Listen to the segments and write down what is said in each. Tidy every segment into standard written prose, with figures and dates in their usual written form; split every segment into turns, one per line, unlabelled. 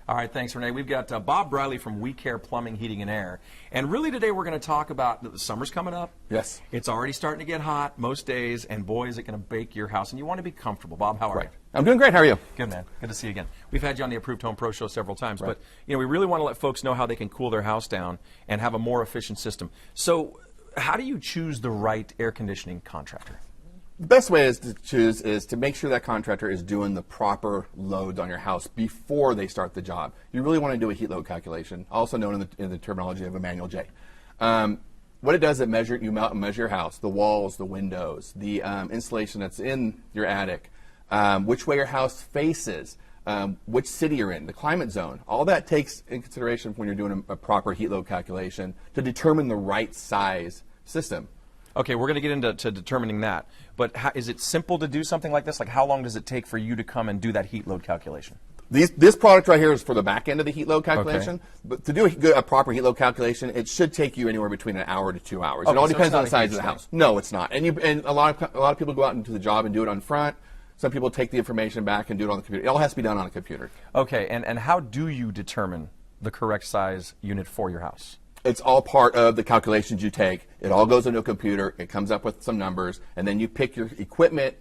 All right, thanks, Renee. We've got Bob Briley from We Care Plumbing, Heating, and Air. And really today we're going to talk about the summer's coming up.
Yes.
It's already starting to get hot most days, and boy, is it going to bake your house. And you want to be comfortable. Bob, how are you?
I'm doing great. How are you?
Good, man. Good to see you again. We've had you on the Approved Home Pro Show several times, but we really want to let folks know how they can cool their house down and have a more efficient system. So how do you choose the right air conditioning contractor?
The best way to choose is to make sure that contractor is doing the proper loads on your house before they start the job. You really want to do a heat load calculation, also known in the terminology of a manual J. What it does, you measure your house, the walls, the windows, the insulation that's in your attic, which way your house faces, which city you're in, the climate zone. All that takes in consideration when you're doing a proper heat load calculation to determine the right size system.
Okay, we're going to get into determining that. But is it simple to do something like this? Like, how long does it take for you to come and do that heat load calculation?
This product right here is for the back end of the heat load calculation. Okay. But to do a proper heat load calculation, it should take you anywhere between an hour to 2 hours. Okay, it all depends on the size of the house. No, it's not. And a lot of people go out into the job and do it on front. Some people take the information back and do it on the computer. It all has to be done on a computer.
Okay, and how do you determine the correct size unit for your house?
It's all part of the calculations you take. It all goes into a computer. It comes up with some numbers, and then you pick your equipment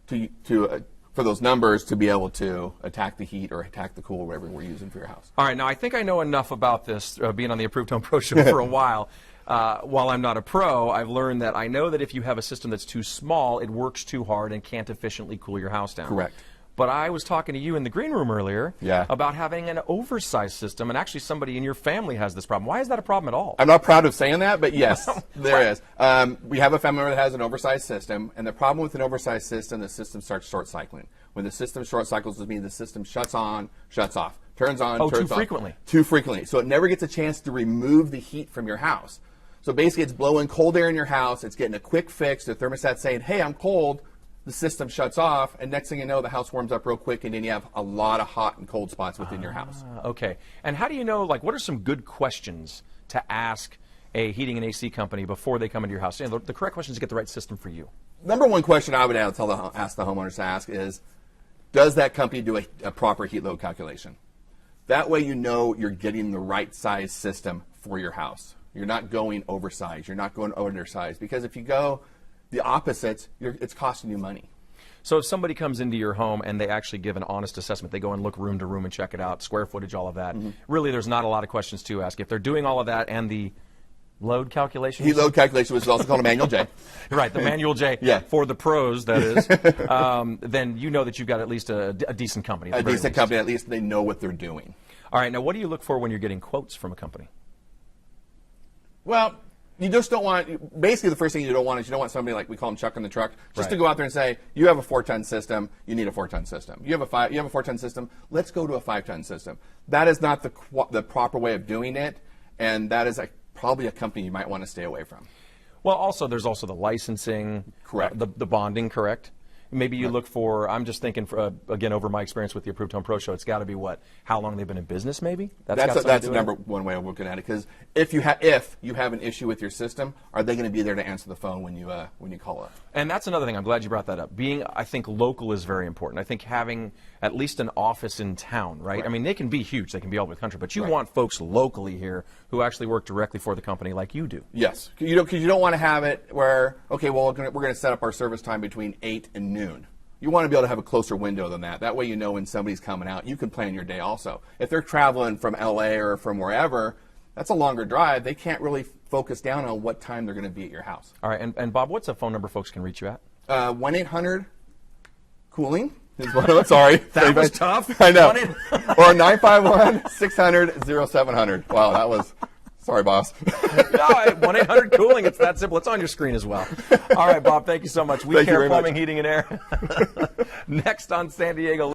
for those numbers to be able to attack the heat or attack the cool, whatever we're using for your house.
All right, now I think I know enough about this, being on the Approved Home Pro Show for a while. While I'm not a pro, I've learned that I know that if you have a system that's too small, it works too hard and can't efficiently cool your house down.
Correct.
But I was talking to you in the green room earlier about having an oversized system, and actually somebody in your family has this problem. Why is that a problem at all?
I'm not proud of saying that, but yes, there is. We have a family member that has an oversized system, and the problem with an oversized system, the system starts short cycling. When the system short cycles, it means the system shuts on, shuts off, turns on, turns off.
Too frequently.
Too frequently. So it never gets a chance to remove the heat from your house. So basically it's blowing cold air in your house, it's getting a quick fix, the thermostat's saying, hey, I'm cold. The system shuts off, and next thing you know, the house warms up real quick, and then you have a lot of hot and cold spots within your house.
Okay. And how do you know, like, what are some good questions to ask a heating and AC company before they come into your house? You know, the correct questions to get the right system for you.
Number one question I would ask the homeowners to ask is, does that company do a proper heat load calculation? That way you know you're getting the right size system for your house. You're not going oversized. You're not going undersized. Because if you go the opposites, it's costing you money.
So if somebody comes into your home and they actually give an honest assessment, they go and look room to room and check it out, square footage, all of that, really there's not a lot of questions to ask. If they're doing all of that and the load calculation?
Heat load calculation, which is also called a manual J.
Right, the manual J for the pros, that is. Then you know that you've got at least a decent company.
A decent company, at least they know what they're doing.
All right, now what do you look for when you're getting quotes from a company?
Well, you just don't want, basically the first thing you don't want is you don't want somebody like we call them Chuck in the truck, just to go out there and say, you have a 4-ton system, you need a 4-ton system. You have a 4-ton system, let's go to a 5-ton system. That is not the proper way of doing it, and that is probably a company you might want to stay away from.
Well, also there's also the licensing,
correct,
the bonding, correct? Maybe you look for, I'm just thinking, again, over my experience with the Approved Home Pro Show, it's got to be what? How long they've been in business, maybe?
That's the number one way of looking at it. Because if you have an issue with your system, are they going to be there to answer the phone when you call up?
And that's another thing. I'm glad you brought that up. Being, I think, local is very important. I think having at least an office in town, right? I mean, they can be huge. They can be all over the country. But you want folks locally here who actually work directly for the company like you do.
Yes. Because you don't want to have it where, okay, well, we're going to set up our service time between 8 and noon. You want to be able to have a closer window than that. That way you know when somebody's coming out. You can plan your day also. If they're traveling from LA or from wherever, that's a longer drive. They can't really focus down on what time they're going to be at your house.
All right. And Bob, what's a phone number folks can reach you at?
1-800-COOLING is one of them. Sorry.
That was tough.
I know. Or 951-600-0700. Wow, that was... Sorry, boss.
No, 1-800-COOLING. It's that simple. It's on your screen as well. All right, Bob, thank you so much. We Care Plumbing, Heating, and Air. Next on San Diego.